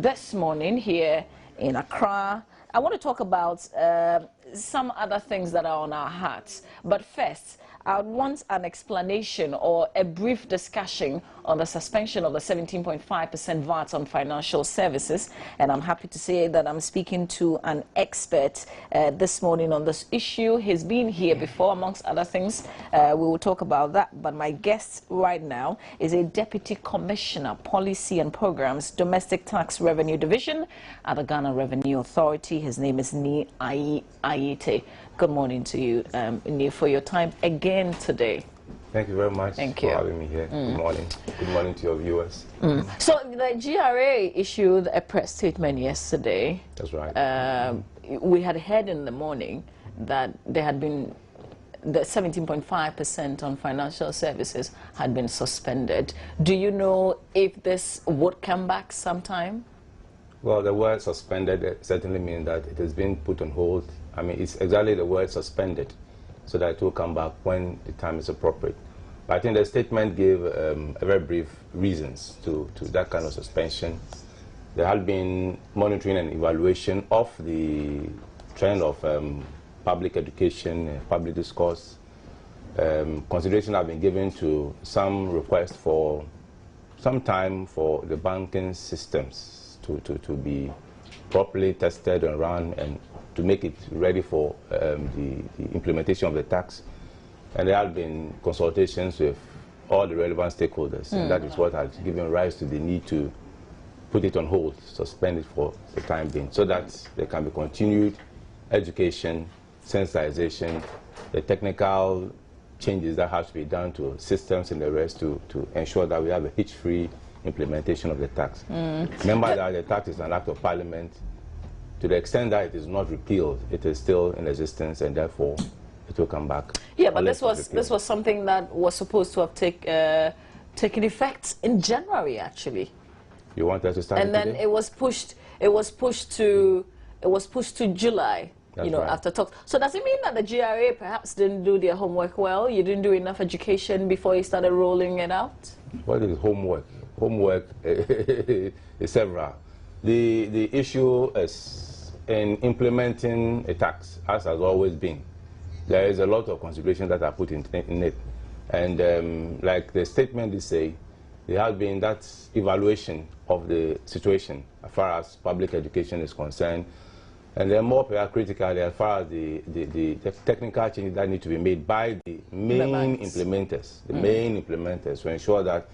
this morning here in Accra. I want to talk about some other things that are on our hearts. But first, I want an explanation or a brief discussion on the suspension of the 17.5% VAT on financial services. And I'm happy to say that I'm speaking to an expert this morning on this issue. He's been here before, amongst other things. We will talk about that. But my guest right now is a Deputy Commissioner, Policy and Programs, Domestic Tax Revenue Division at the Ghana Revenue Authority. His name is Ni Ayite. Good morning to you, Ni, for your time again today. Thank you very much for having me here. Good morning. Good morning to your viewers. So the GRA issued a press statement yesterday. That's right. We had heard in the morning that there had been the 17.5% on financial services had been suspended. Do you know if this would come back sometime? Well, the word suspended certainly means that it has been put on hold. I mean, it's exactly the word suspended, so that it will come back when the time is appropriate. But I think the statement gave a very brief reasons to that kind of suspension. There had been monitoring and evaluation of the trend of public education, public discourse. Consideration have been given to some requests for some time for the banking systems to be properly tested and run and to make it ready for the implementation of the tax. And there have been consultations with all the relevant stakeholders, and that is what has given rise to the need to put it on hold, suspend it for the time being, so that there can be continued education, sensitization, the technical changes that have to be done to systems and the rest to ensure that we have a hitch-free implementation of the tax. Remember that the tax is an act of parliament. To the extent that it is not repealed, it is still in existence, and therefore it will come back. Yeah, but this was something that was supposed to have taken effect in January, actually. You want us to start? And then today? it was pushed to July. That's you know, right. after talks. So does it mean that the GRA perhaps didn't do their homework well? You didn't do enough education before you started rolling it out? What is homework? Homework is several. The issue is in implementing a tax, as has always been. There is a lot of considerations that are put in it. And like the statement is saying, there has been that evaluation of the situation as far as public education is concerned. And then more critically, as far as the technical changes that need to be made by the main implementers, to ensure that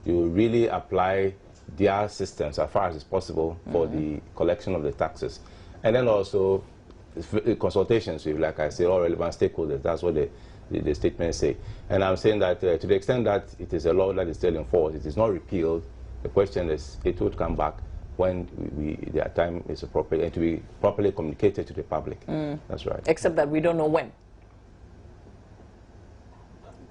you really apply their systems as far as is possible for the collection of the taxes. And then also consultations with, like I say, all relevant stakeholders. That's what the statement say. And I'm saying that to the extent that it is a law that is still in force, it is not repealed. The question is, it would come back when the time is appropriate and to be properly communicated to the public. That's right. Except that we don't know when.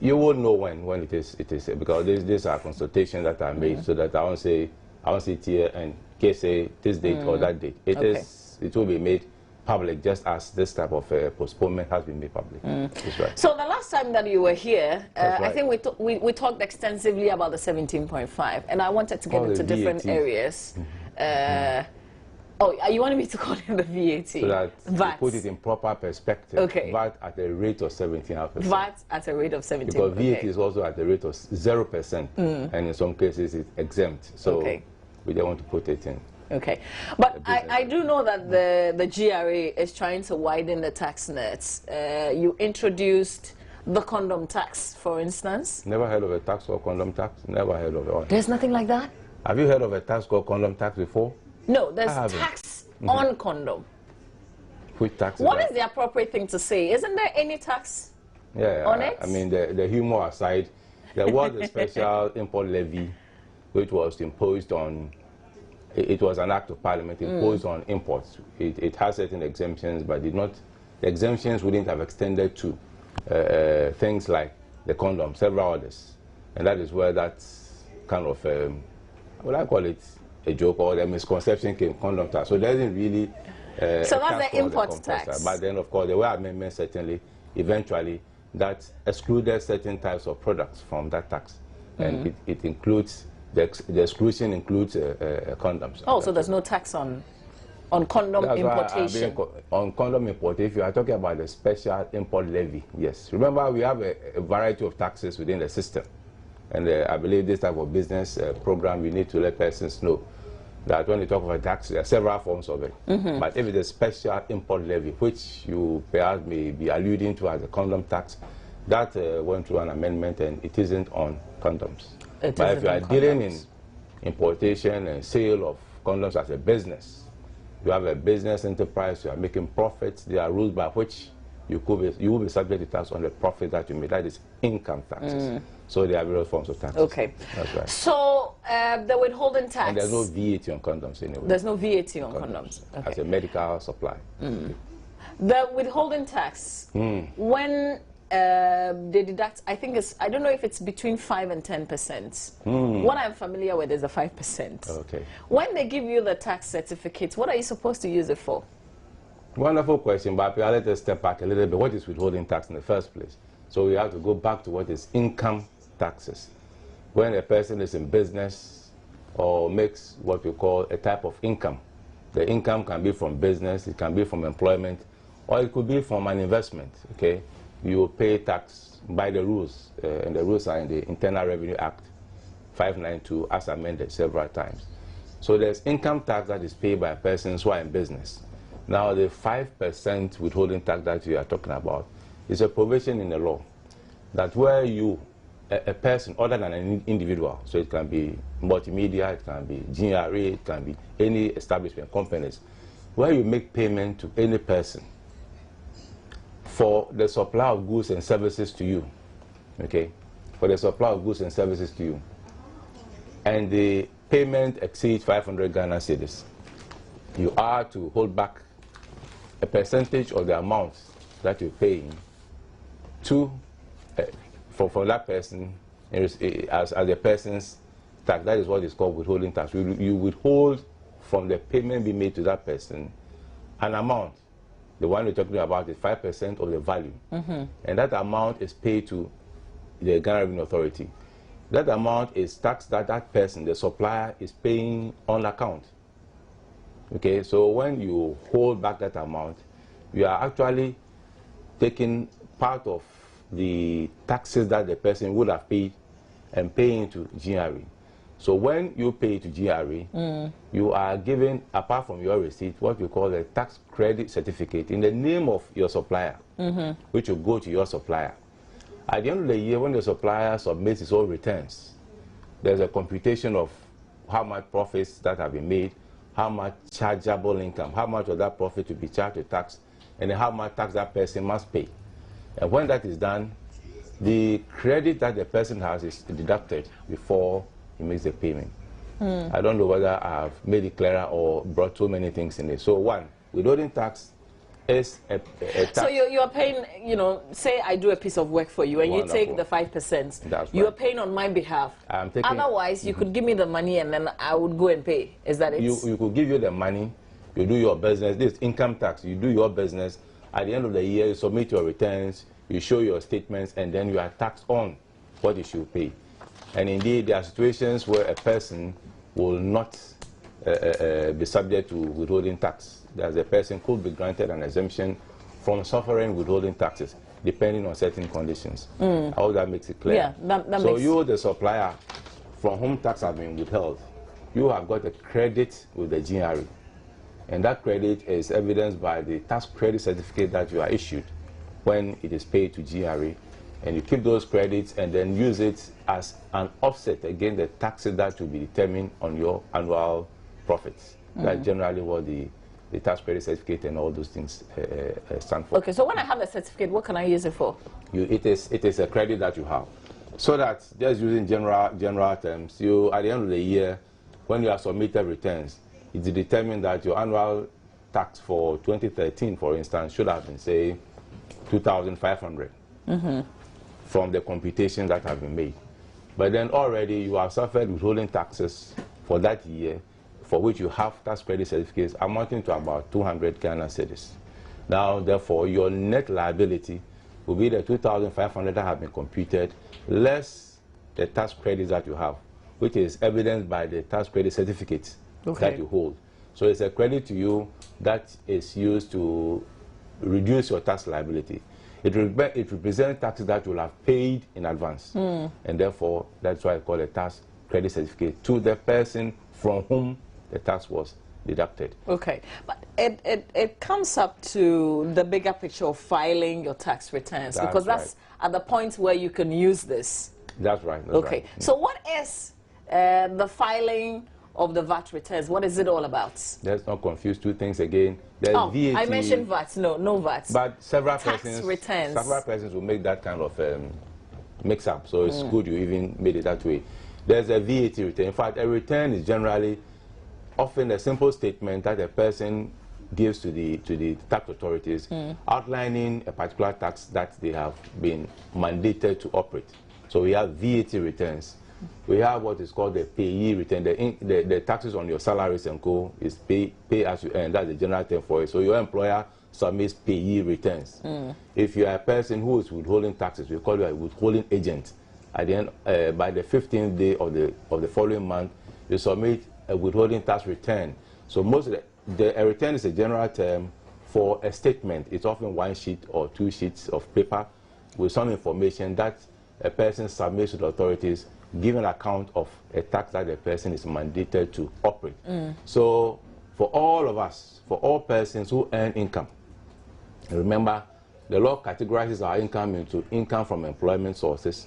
You will know when it is because these are consultations that are made, so that I won't sit here and say this date or that date. It will be made public, just as this type of postponement has been made public. That's right. So the last time that you were here, right, I think we talked extensively about the 17.5, and I wanted to get into different areas. Oh, you wanted me to call it the VAT? So that VAT. put it in proper perspective. Okay. VAT at a rate of 17.5%. VAT at a rate of 17%. Because VAT is also at a rate of 0%, and in some cases it's exempt. So we don't want to put it in. Okay, but I do know that the GRA is trying to widen the tax nets. You introduced the condom tax, for instance. Never heard of a tax called condom tax? Never heard of it. There's nothing like that? Have you heard of a tax called condom tax before? No, there's tax on condom. Which tax? What is the appropriate thing to say? Isn't there any tax on it? I mean, the humor aside, there was a special import levy which was imposed on. It was an act of parliament imposed on imports. It has certain exemptions, but the exemptions wouldn't have extended to things like the condom, several others. And that is where that kind of, what I call it, a joke or a misconception came, condom tax. So there isn't really so that's the import tax. But then, of course, there were amendments certainly, eventually, that excluded certain types of products from that tax. And it includes The exclusion includes condoms. Oh, so there's no tax on condom importation. On condom import, if you are talking about the special import levy, yes. Remember, we have a variety of taxes within the system. And I believe this type of business program, we need to let persons know that when you talk about tax, there are several forms of it. But if it's a special import levy, which you perhaps may be alluding to as a condom tax, that went through an amendment and it isn't on condoms. But if you are dealing in importation and sale of condoms as a business, you have a business enterprise, you are making profits, there are rules by which you will be subject to tax on the profit that you make. That is income taxes. So there are various forms of taxes. Okay. That's right. So the withholding tax. And there's no VAT on condoms anyway. There's no VAT on condoms. Okay. As a medical supply. The withholding tax, when they deduct, I think I don't know if it's between 5 and 10%. What I'm familiar with is the 5%. Okay. When they give you the tax certificate, what are you supposed to use it for? Wonderful question, but let us step back a little bit. What is withholding tax in the first place? So we have to go back to what is income taxes. When a person is in business or makes what we call a type of income, the income can be from business, it can be from employment, or it could be from an investment, okay? You will pay tax by the rules, and the rules are in the Internal Revenue Act 592 as amended several times. So there's income tax that is paid by persons who are in business. Now the 5% withholding tax that you are talking about is a provision in the law that where you, a person other than an individual, so it can be multimedia, it can be GRA, it can be any establishment, companies, where you make payment to any person for the supply of goods and services to you, okay, for the supply of goods and services to you, and the payment exceeds 500 Ghana cedis, you are to hold back a percentage of the amount that you're paying to for that person as a person's tax. That is what is called withholding tax. You withhold from the payment being made to that person an amount. The one we're talking about is 5% of the value. And that amount is paid to the Ghana Revenue Authority. That amount is tax that that person, the supplier, is paying on account. Okay, so when you hold back that amount, you are actually taking part of the taxes that the person would have paid and paying to GRE. So when you pay to GRE, you are given, apart from your receipt, what we call a tax credit certificate in the name of your supplier, which will go to your supplier. At the end of the year, when the supplier submits his own returns, there's a computation of how much profits that have been made, how much chargeable income, how much of that profit to be charged to tax, and how much tax that person must pay. And when that is done, the credit that the person has is deducted before he makes the payment. I don't know whether I've made it clearer or brought too many things in it. So one, withholding tax is a tax. So you're paying, you know, say I do a piece of work for you and Wonderful. you take the 5%. That's You're right. paying on my behalf. I'm taking, Otherwise, you could give me the money and then I would go and pay. Is that it? You could give you the money, you do your business. This income tax, you do your business. At the end of the year, you submit your returns, you show your statements, and then you are taxed on what you should pay. And indeed, there are situations where a person will not be subject to withholding tax. That the person could be granted an exemption from suffering withholding taxes, depending on certain conditions. I hope that makes it clear. Yeah, that so makes... you, the supplier, from whom tax has been withheld, you have got a credit with the GRE. And that credit is evidenced by the tax credit certificate that you are issued when it is paid to GRE. And you keep those credits and then use it as an offset against the taxes that will be determined on your annual profits. That's generally what the tax credit certificate and all those things stand for. Okay, so when I have a certificate, what can I use it for? It is a credit that you have. So that, just using general terms, you, at the end of the year, when you have submitted returns, it's determined that your annual tax for 2013, for instance, should have been, say, 2,500 from the computations that have been made. But then already you have suffered withholding taxes for that year, for which you have tax credit certificates amounting to about 200 Ghana cedis. Now, therefore, your net liability will be the 2,500 that have been computed, less the tax credits that you have, which is evidenced by the tax credit certificate Okay. that you hold. So it's a credit to you that is used to reduce your tax liability. It represents taxes that you will have paid in advance. And therefore, that's why I call a tax credit certificate to the person from whom the tax was deducted. Okay, but it comes up to the bigger picture of filing your tax returns, because that's at the point where you can use this. That's right. That's okay, right. So what is the filing of the VAT returns? What is it all about? Let's not confuse two things again. There's VAT. I mentioned VAT. No VAT. But several tax persons, returns. Several persons will make that kind of mix-up. So it's good you even made it that way. There's a VAT return. In fact, a return is generally often a simple statement that a person gives to the tax authorities, outlining a particular tax that they have been mandated to operate. So we have VAT returns. We have what is called the payee return. The taxes on your salaries and co is pay as you earn. That's the general term for it. So your employer submits payee returns. If you are a person who is withholding taxes, we call you a withholding agent. At the end, by the 15th day of the following month, you submit a withholding tax return. So most of a return is a general term for a statement. It's often one sheet or two sheets of paper with some information that a person submits to the authorities, giving account of a tax that the person is mandated to operate. So for all of us, for all persons who earn income, remember the law categorizes our income into income from employment sources,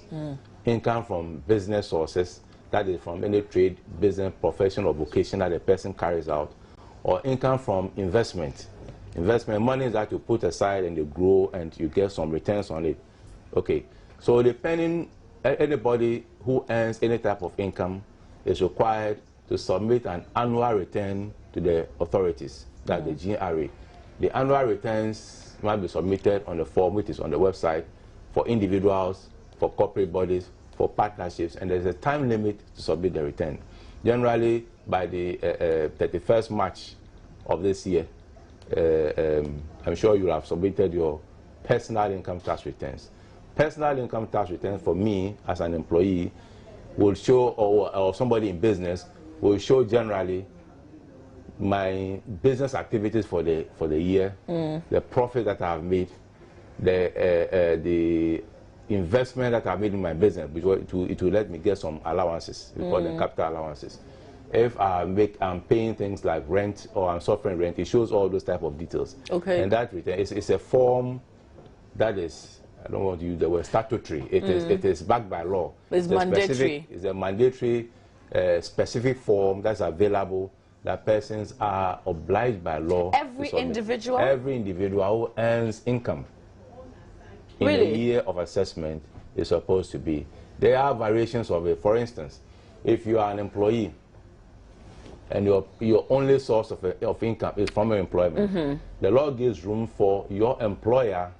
income from business sources, that is from any trade, business, profession, or vocation that a person carries out, or income from investment. Investment money that you put aside and you grow and you get some returns on it. Okay, so depending, anybody who earns any type of income is required to submit an annual return to the authorities, that the GRA. The annual returns must be submitted on the form which is on the website for individuals, for corporate bodies, for partnerships, and there's a time limit to submit the return. Generally, by the 31st March of this year, I'm sure you have submitted your personal income tax returns. Personal income tax returns for me as an employee will show, or somebody in business will show generally my business activities for the year, the profit that I have made, the investment that I made in my business, it will let me get some allowances. We call them capital allowances. If I'm paying things like rent or I'm suffering rent, it shows all those type of details. Okay. And that return is a form that is, I don't want to use the word statutory. It is backed by law. It's mandatory. It's a mandatory specific form that's available that persons are obliged by law. Every individual? Every individual who earns income in a year of assessment is supposed to be. There are variations of it. For instance, if you are an employee and your only source of income is from your employment, the law gives room for your employer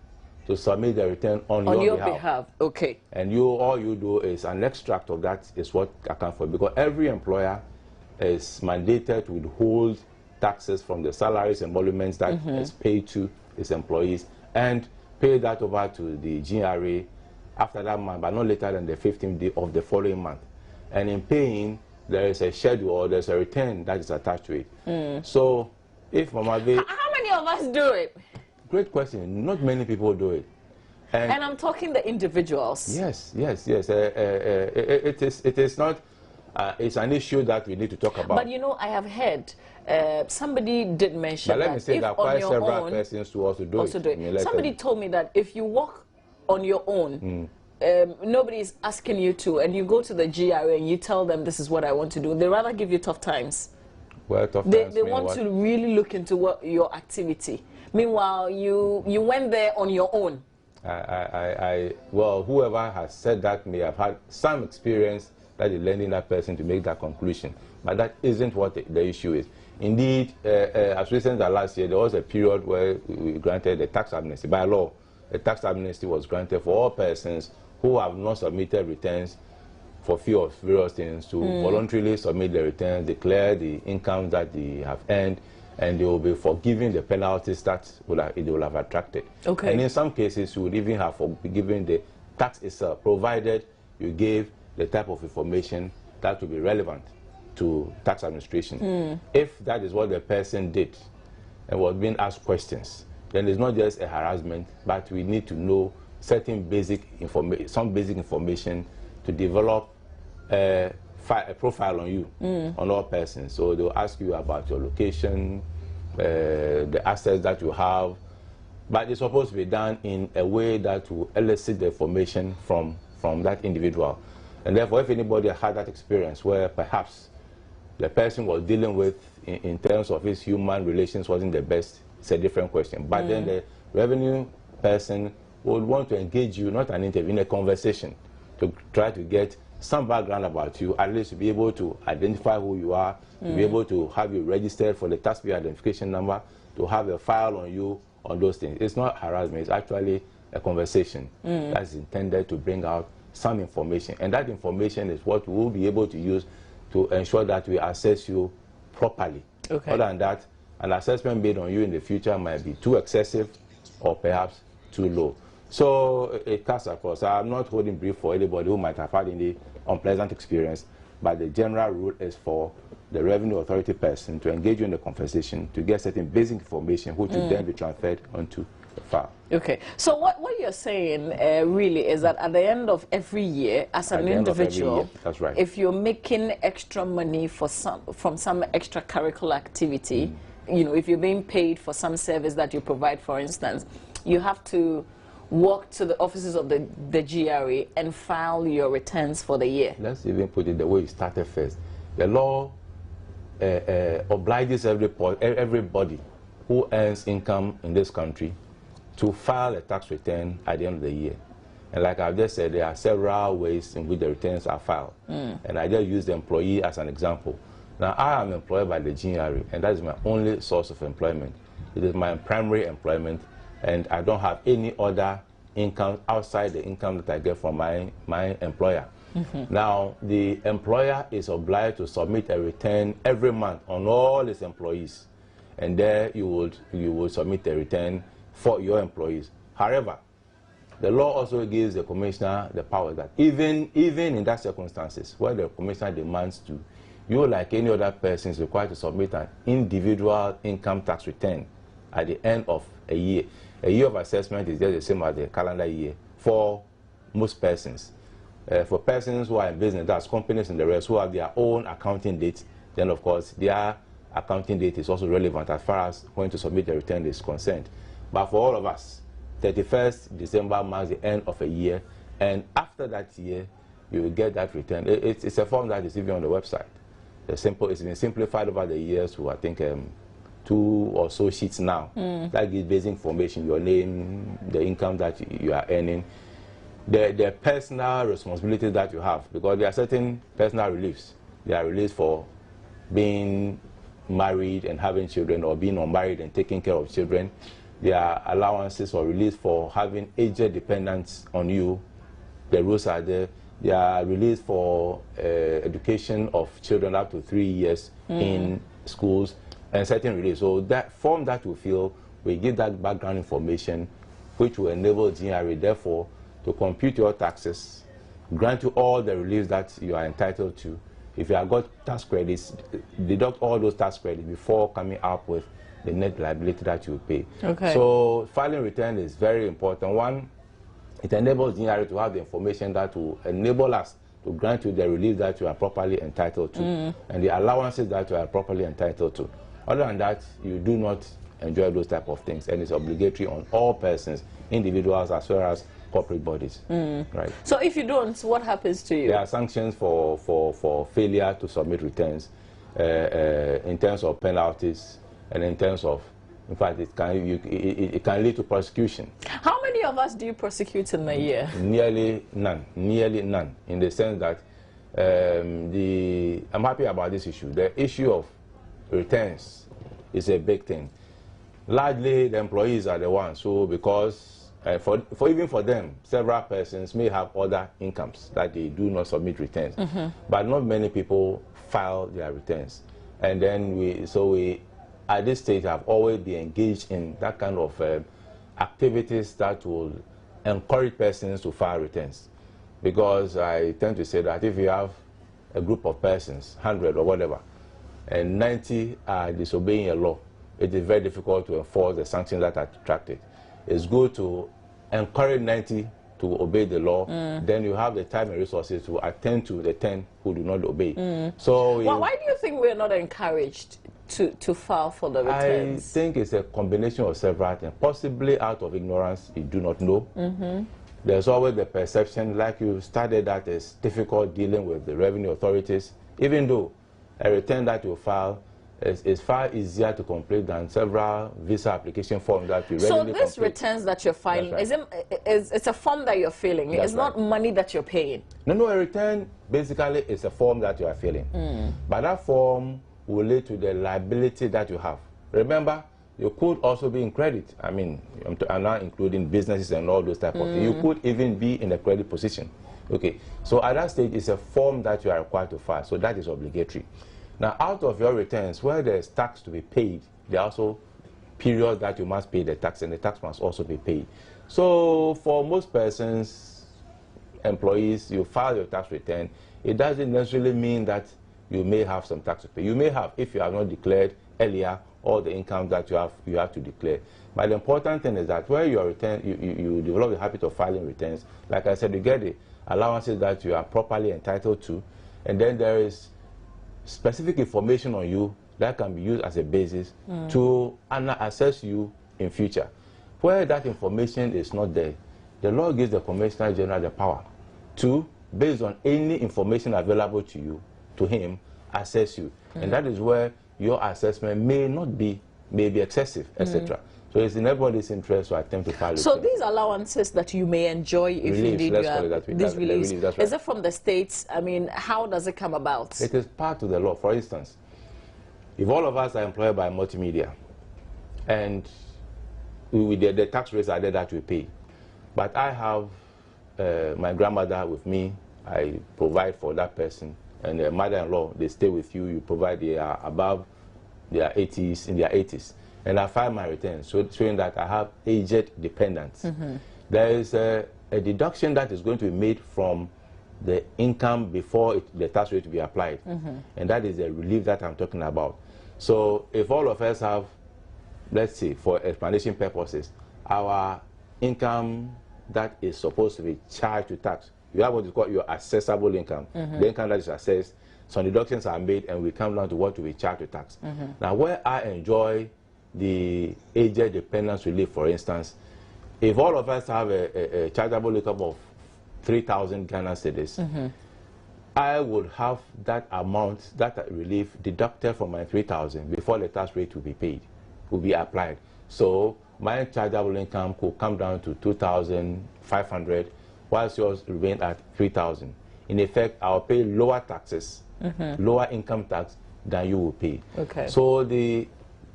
to submit the return on your behalf. Okay. And all you do is an extract of that is what accounts for it, because every employer is mandated to withhold taxes from the salaries and emoluments that is paid to its employees and pay that over to the GRA after that month, but not later than the 15th day of the following month. And in paying, there is a schedule or there's a return that is attached to it. So if Mama B... How many of us do it? Great question. Not many people do it. And I'm talking the individuals. Yes. It is not... it's an issue that we need to talk about. But you know, I have heard somebody did mention that. But let me say that quite several own, persons to also do it. I mean, somebody told me that if you walk on your own, nobody is asking you to, and you go to the GRA and you tell them this is what I want to do, they rather give you tough times. Well, tough times. They want to really look into your activity. Meanwhile, you went there on your own. Well, whoever has said that may have had some experience that is lending that person to make that conclusion. But that isn't what the issue is. Indeed, as recent as last year, there was a period where we granted the tax amnesty. By law, the tax amnesty was granted for all persons who have not submitted returns for fear of various things to voluntarily submit the returns, declare the income that they have earned, and they will be forgiven the penalties that they will have attracted. Okay. And in some cases, you would even have forgiven the tax itself, provided you gave the type of information that will be relevant to tax administration. If that is what the person did and was being asked questions, then it's not just a harassment, but we need to know certain basic information, some basic information to develop a profile on you, on all persons. So they'll ask you about your location, the assets that you have, but it's supposed to be done in a way that will elicit the information from that individual. And therefore, if anybody had that experience where perhaps the person was dealing with in terms of his human relations wasn't the best, it's a different question. But then the revenue person would want to engage you, not an interview, in a conversation, to try to get some background about you, at least to be able to identify who you are, to be able to have you registered for the taxpayer identification number, to have a file on you, on those things. It's not harassment, it's actually a conversation that's intended to bring out some information. And that information is what we'll be able to use to ensure that we assess you properly. Okay. Other than that, an assessment made on you in the future might be too excessive or perhaps too low. So it cuts across. I'm not holding brief for anybody who might have had any unpleasant experience, but the general rule is for the revenue authority person to engage you in the conversation to get certain basic information which will then be transferred onto the file. Okay, so what you're saying really is that at the end of every year, as an individual, that's right, if you're making extra money for from some extracurricular activity, you know, if you're being paid for some service that you provide, for instance, you have to walk to the offices of the GRA and file your returns for the year. Let's even put it the way you started first. The law obliges everybody who earns income in this country to file a tax return at the end of the year. And like I've just said, there are several ways in which the returns are filed. And I just use the employee as an example. Now, I am employed by the GRA, and that is my only source of employment. It is my primary employment, and I don't have any other income outside the income that I get from my employer. Now, the employer is obliged to submit a return every month on all its employees, and there you would submit a return for your employees. However, the law also gives the commissioner the power that even in that circumstances where the commissioner demands to, you, like any other person, is required to submit an individual income tax return at the end of a year. A year of assessment is just the same as the calendar year for most persons. For persons who are in business, that's companies and the rest, who have their own accounting date, then of course their accounting date is also relevant as far as when to submit the return is concerned. But for all of us, 31st December marks the end of a year, and after that year, you will get that return. It's a form that is even on the website. It's been simplified over the years to, I think, 2 or so sheets now. That gives basic information, your name, the income that you are earning, the personal responsibilities that you have, because there are certain personal reliefs. There are reliefs for being married and having children, or being unmarried and taking care of children. There are allowances or reliefs for having aged dependents on you. The rules are there. There are reliefs for education of children up to 3 years in schools, and certain reliefs. So that form that you fill, we give that background information, which will enable GRA, therefore, to compute your taxes, grant you all the reliefs that you are entitled to. If you have got tax credits, deduct all those tax credits before coming up with the net liability that you pay. Okay. So filing return is very important. One, it enables GRA to have the information that will enable us to grant you the relief that you are properly entitled to, and the allowances that you are properly entitled to. Other than that, you do not enjoy those type of things, and it's obligatory on all persons, individuals as well as corporate bodies. Right. So if you don't, what happens to you? There are sanctions for failure to submit returns, in terms of penalties, and in terms of, in fact, it can lead to prosecution. How many of us do you prosecute in a year? Nearly none, in the sense that I'm happy about this issue. The issue of returns is a big thing. Largely, the employees are the ones who, because even for them, several persons may have other incomes that they do not submit returns, but not many people file their returns. And then we at this stage have always been engaged in that kind of activities that will encourage persons to file returns, because I tend to say that if you have a group of persons, 100 or whatever, and 90 are disobeying a law, it is very difficult to enforce the sanctions that are attracted. It's good to encourage 90 to obey the law, then you have the time and resources to attend to the 10 who do not obey. So why do you think we're not encouraged to file for the returns? I think it's a combination of several things. Possibly out of ignorance, you do not know. There's always the perception, like you started, that it's difficult dealing with the revenue authorities, even though a return that you file is far easier to complete than several visa application forms that you So readily this complete. returns that you're filing, That's right. it's a form that you're filling. That's It's not right. money that you're paying. No, a return basically is a form that you are filling. But that form will lead to the liability that you have. Remember, you could also be in credit. I mean, I'm not including businesses and all those type of things. You could even be in a credit position. Okay, so at that stage, it's a form that you are required to file, so that is obligatory. Now, out of your returns, where there is tax to be paid, there are also periods that you must pay the tax, and the tax must also be paid. So for most persons, employees, you file your tax return, it doesn't necessarily mean that you may have some tax to pay. You may have, if you have not declared earlier all the income that you have to declare. But the important thing is that where your return, you develop the habit of filing returns. Like I said, you get the allowances that you are properly entitled to, and then there is specific information on you that can be used as a basis to assess you in future. Where that information is not there, the law gives the Commissioner General the power to, based on any information available to you, to him, assess you. And that is where your assessment may be excessive, etc. So it's in everybody's interest to attempt to file. So these allowances that you may enjoy if Reliefs, indeed let's you call it have that way. these The reliefs, relief, that's right. is it from the states? I mean, how does it come about? It is part of the law. For instance, if all of us are employed by multimedia, and the tax rates are there that we pay, but I have my grandmother with me, I provide for that person, and the mother-in-law, they stay with you, you provide, they are above their 80s, in their 80s. And I file my returns, showing that I have aged dependents. There is a deduction that is going to be made from the income before the tax rate to be applied. And that is the relief that I'm talking about. So if all of us have, let's say, for explanation purposes, our income that is supposed to be charged to tax, you have what is called your assessable income. The income that is assessed, some deductions are made, and we come down to what to be charged to tax. Now, where I enjoy the aged dependence relief, for instance, if all of us have a chargeable income of 3,000 Ghana cedis, I would have that amount, that relief, deducted from my 3,000 before the tax rate will be paid, will be applied. So my chargeable income could come down to 2,500, whilst yours remain at 3,000. In effect, I'll pay lower taxes, lower income tax than you will pay. Okay. So the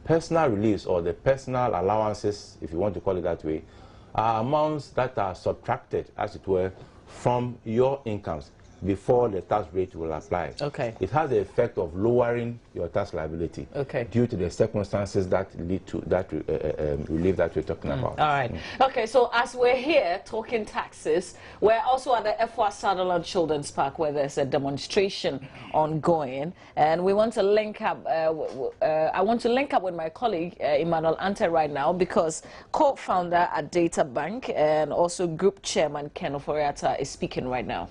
personal reliefs, or the personal allowances, if you want to call it that way, are amounts that are subtracted, as it were, from your incomes before the tax rate will apply. Okay. It has the effect of lowering your tax liability due to the circumstances that lead to that relief that we're talking about. All right. Okay, so as we're here talking taxes, we're also at the FWA Sutherland Children's Park, where there's a demonstration ongoing, and we want to link up. I want to link up with my colleague Emmanuel Ante right now, because co-founder at Data Bank and also group chairman Ken Oforiatta is speaking right now.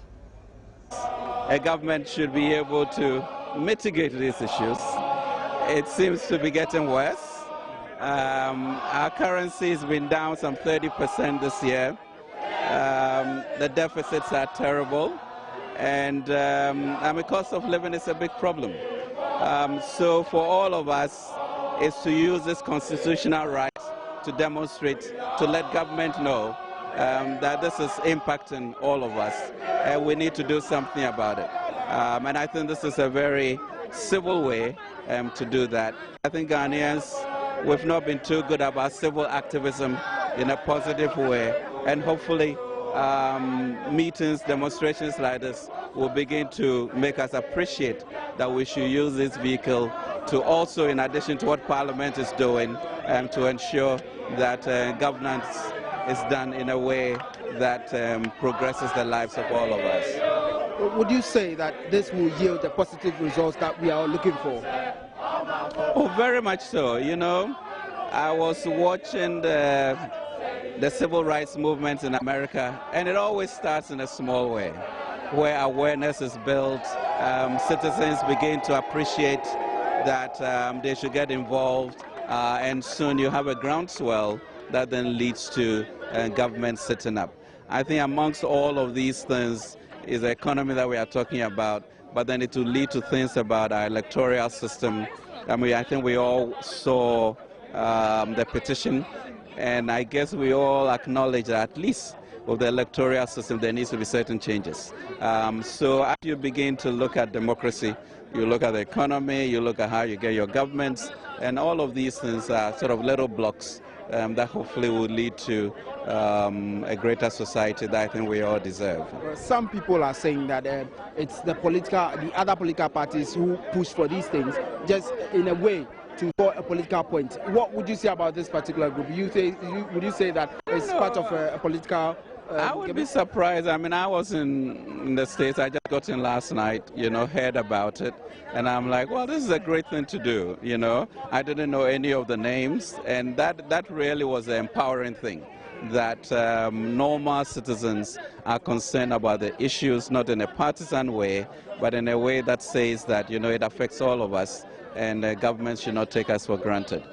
A government should be able to mitigate these issues. It seems to be getting worse. Our currency has been down some 30% this year. The deficits are terrible, and the cost of living is a big problem. So for all of us is to use this constitutional right to demonstrate, to let government know that this is impacting all of us, and we need to do something about it. And I think this is a very civil way to do that. I think Ghanaians, we've not been too good about civil activism in a positive way, and hopefully meetings, demonstrations like this will begin to make us appreciate that we should use this vehicle to also, in addition to what Parliament is doing, to ensure that governance is done in a way that progresses the lives of all of us. Would you say that this will yield the positive results that we are looking for? Oh, very much so. You know, I was watching the civil rights movement in America, and it always starts in a small way, where awareness is built, citizens begin to appreciate that they should get involved, and soon you have a groundswell that then leads to government sitting up. I think amongst all of these things is the economy that we are talking about, but then it will lead to things about our electoral system. I mean, I think we all saw the petition, and I guess we all acknowledge that at least with the electoral system there needs to be certain changes. So as you begin to look at democracy, you look at the economy, you look at how you get your governments, and all of these things are sort of little blocks that hopefully will lead to a greater society that I think we all deserve. Some people are saying that it's the other political parties who push for these things, just in a way to score a political point. What would you say about this particular group? Would you say that it's part of a political? I would be surprised. I mean, I was in the States. I just got in last night, you know, heard about it. And I'm like, well, this is a great thing to do, you know. I didn't know any of the names. And that really was the empowering thing, that normal citizens are concerned about the issues, not in a partisan way, but in a way that says that, you know, it affects all of us, and the government should not take us for granted.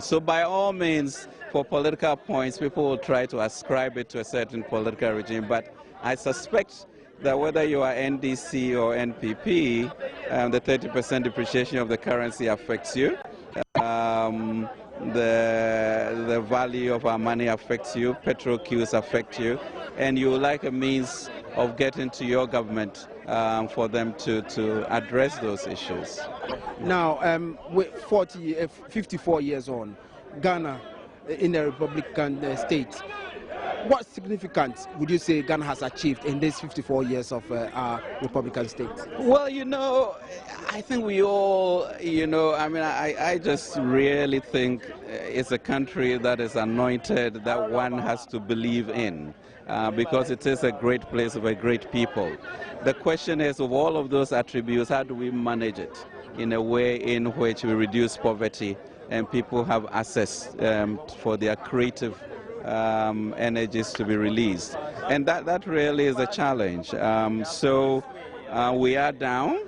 So by all means, for political points, people will try to ascribe it to a certain political regime, but I suspect that whether you are NDC or NPP, the 30% depreciation of the currency affects you. The value of our money affects you, petrol queues affect you, and you like a means of getting to your government for them to address those issues. Now, with 54 years on, Ghana in a Republican state, what significance would you say Ghana has achieved in these 54 years of our Republican state? Well, you know, I think we all, you know, I mean, I just really think it's a country that is anointed, that one has to believe in, because it is a great place of a great people. The question is, of all of those attributes, how do we manage it in a way in which we reduce poverty and people have access for their creative energies to be released? And that really is a challenge. So we are down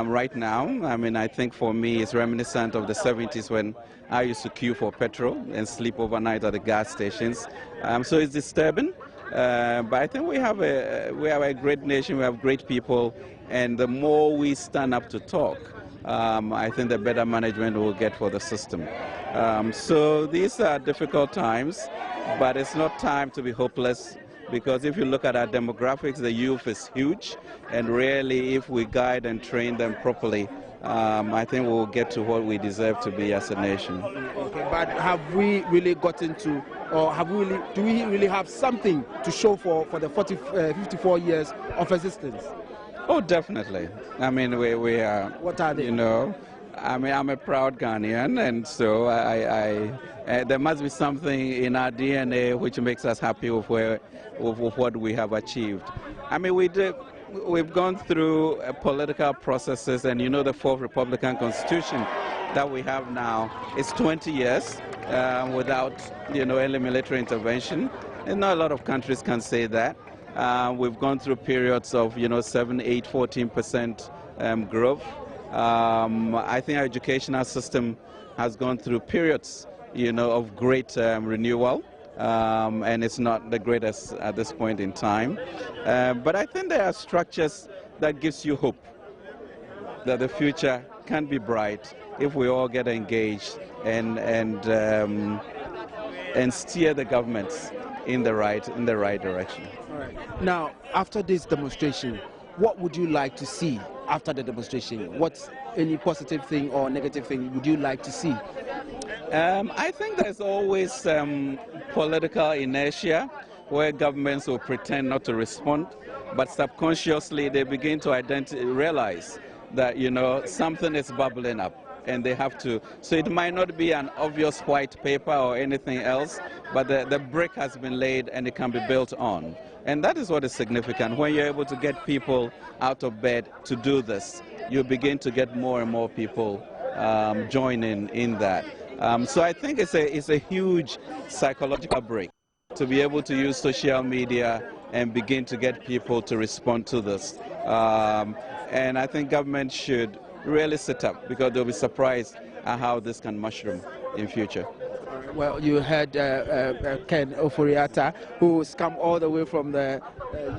right now. I mean, I think for me it's reminiscent of the 70s when I used to queue for petrol and sleep overnight at the gas stations. So it's disturbing. But I think we have a great nation, we have great people, and the more we stand up to talk, I think the better management we'll get for the system. So these are difficult times, but it's not time to be hopeless, because if you look at our demographics, the youth is huge, and really if we guide and train them properly, I think we'll get to what we deserve to be as a nation. Okay, but have we really gotten to, or do we really have something to show for the 54 years of existence? Oh, definitely. I mean, we are. What are they? You know, I mean, I'm a proud Ghanaian, and so there must be something in our DNA which makes us happy with what we have achieved. I mean, we've gone through political processes, and you know, the fourth Republican Constitution that we have now is 20 years without, you know, any military intervention. And not a lot of countries can say that. We've gone through periods of, you know, 7, 8, 14% growth. I think our educational system has gone through periods, you know, of great renewal, and it's not the greatest at this point in time. But I think there are structures that gives you hope that the future can be bright if we all get engaged and steer the governments in the right direction. All right. Now, after this demonstration, what would you like to see after the demonstration? What's any positive thing or negative thing would you like to see? I think there's always political inertia where governments will pretend not to respond, but subconsciously they begin to realize that, you know, something is bubbling up. and they have to. So it might not be an obvious white paper or anything else, but the brick has been laid and it can be built on. And that is what is significant. When you're able to get people out of bed to do this, you begin to get more and more people joining in that. So I think it's a huge psychological break to be able to use social media and begin to get people to respond to this. And I think government should really sit up, because they'll be surprised at how this can mushroom in future. Well, you heard Ken Ofori-Atta, who's come all the way from the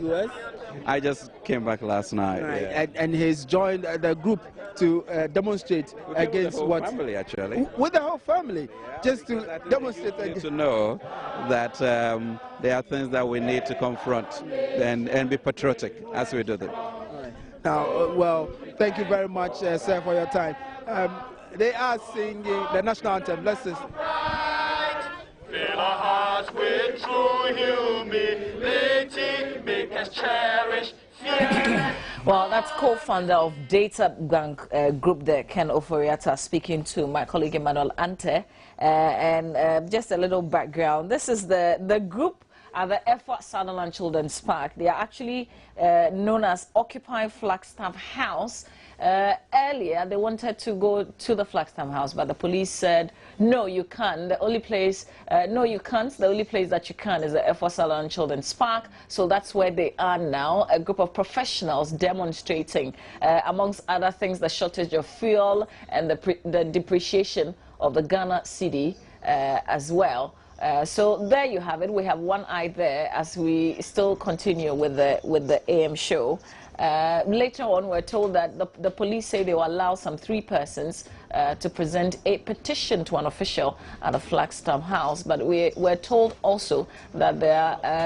U.S. I just came back last night. Right. Yeah. And he's joined the group to demonstrate against with the whole what? Family, actually. With the whole family, just to demonstrate Need against. to know that there are things that we need to confront and be patriotic as we do them. Now, well, thank you very much, sir, for your time. They are singing the national anthem. Let's listen. Fill our hearts with true humility, make us cherish fear. Well, that's co-founder of Data Gang Group there, Ken Ofori-Atta, speaking to my colleague Emmanuel Ante. And just a little background. This is the group at the Effort Sutherland Children's Park. They are actually known as Occupy Flagstaff House. Earlier, they wanted to go to the Flagstaff House, but the police said, no, you can't. The only place, no, you can't. The only place that you can is the Effort Sutherland Children's Park. So that's where they are now, a group of professionals demonstrating, amongst other things, the shortage of fuel and the depreciation of the Ghana cedi as well. So there you have it. We have one eye there as we still continue with the AM show. Later on, we're told that the police say they will allow some 3 persons to present a petition to an official at the Flagstaff House. But we're told also that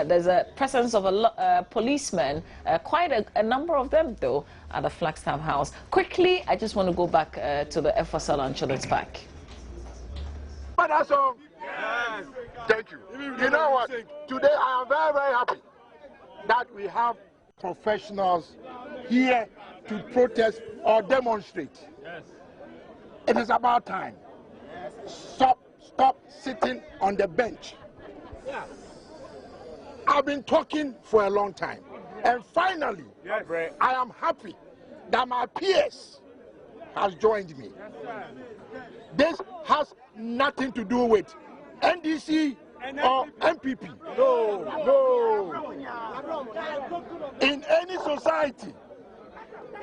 there's a presence of policemen, quite a number of them, though, at the Flagstaff House. Quickly, I just want to go back to the Effort Sutherland Children's Park. But that's all. Yes. Thank you. You know what? Today I am very, very happy that we have professionals here to protest or demonstrate. Yes. It is about time. Stop sitting on the bench. Yeah. I've been talking for a long time. And finally, yes, I am happy that my peers has joined me. This has nothing to do with NDC or MPP. No. In any society,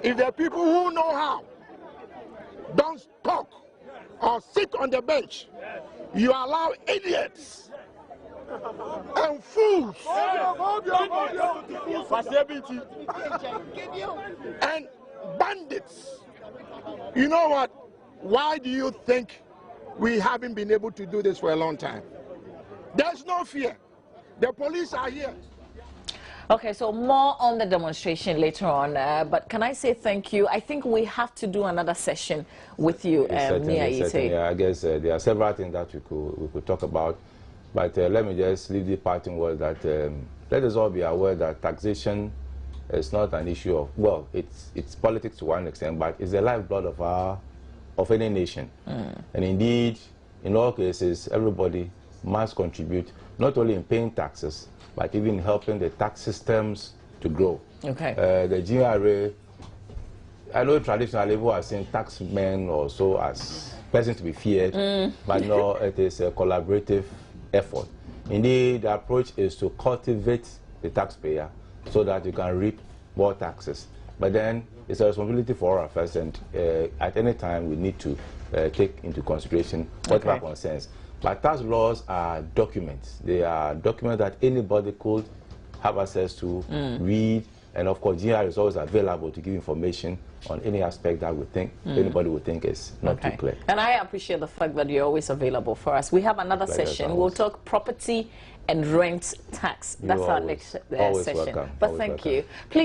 if the people who know how don't talk or sit on the bench, you allow idiots and fools and bandits. You know what? Why do you think we haven't been able to do this for a long time? There's no fear. The police are here. Okay, so more on the demonstration later on, but can I say thank you? I think we have to do another session with you, Certainly, yeah, I guess there are several things that we could talk about, but let me just leave the parting word that let us all be aware that taxation is not an issue of, well, it's politics to one extent, but it's the lifeblood of any nation. And indeed, in all cases, everybody must contribute, not only in paying taxes, but even helping the tax systems to grow. Okay. The GRA, I know traditionally we are saying taxmen or so as persons to be feared, but no, it is a collaborative effort. Indeed, the approach is to cultivate the taxpayer so that you can reap more taxes. But then it's a responsibility for all of us, and at any time we need to take into consideration whatever concerns. But tax laws are documents. They are documents that anybody could have access to, read, and of course, GR is always available to give information on any aspect that we think anybody would think is not too clear. And I appreciate the fact that you're always available for us. We have another session. We'll talk property and rent tax. That's our next session. Welcome. But thank you. Please